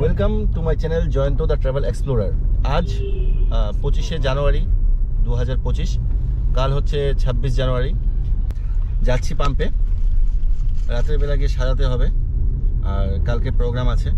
Welcome to my channel Jayanta the travel explorer. আজ 25শে জানুয়ারি 2025, কাল হচ্ছে 26 জানুয়ারি। যাচ্ছি পাম্পে, রাতের বেলা গিয়ে সাজাতে হবে, আর কালকে প্রোগ্রাম আছে।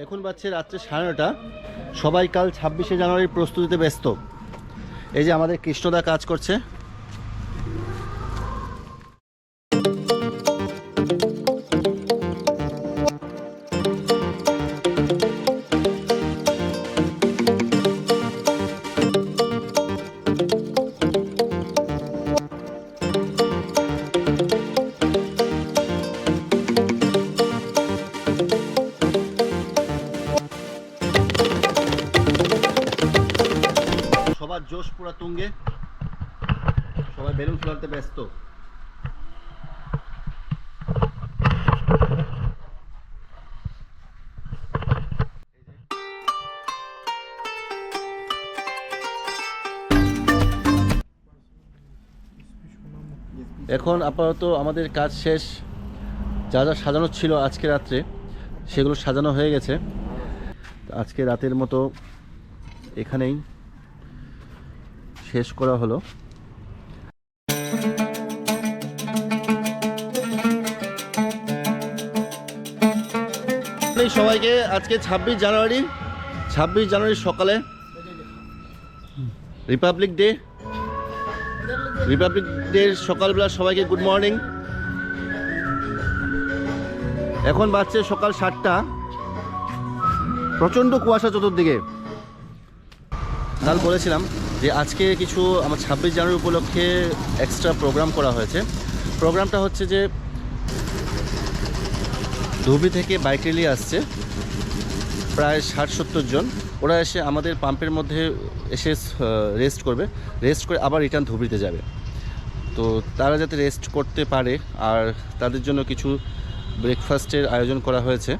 এখন বাজছে রাত্রে 9:30। সবাই কাল 26শে জানুয়ারির প্রস্তুতিতে ব্যস্ত। এই যে আমাদের কৃষ্ণদা কাজ করছে। সবার জোশ পুরা তুঙ্গে, সবাই বেলুন ফুলাতে ব্যস্ত। এখন আপাতত আমাদের কাজ শেষ। যা যা সাজানো ছিল আজকে রাত্রে সেগুলো সাজানো হয়ে গেছে। আজকে রাতের মতো এখানেই শেষ করা হলো। সবাইকে আজকে 26 জানুয়ারি সকালে রিপাবলিক ডে সকালবেলা সবাইকে গুড মর্নিং। এখন বাজছে সকাল 7টা। প্রচণ্ড কুয়াশা চতুর্দিকে। কাল বলেছিলাম যে আজকে কিছু আমার 26 জানুয়ারি উপলক্ষে এক্সট্রা প্রোগ্রাম করা হয়েছে। প্রোগ্রামটা হচ্ছে যে ধুবড়ী থেকে বাইক র্যালি আসছে প্রায় 60-70 জন। ওরা এসে আমাদের পাম্পের মধ্যে এসে রেস্ট করবে, রেস্ট করে আবার রিটার্ন ধুবড়ীতে যাবে। তো তারা যাতে রেস্ট করতে পারে, আর তাদের জন্য কিছু ব্রেকফাস্টের আয়োজন করা হয়েছে।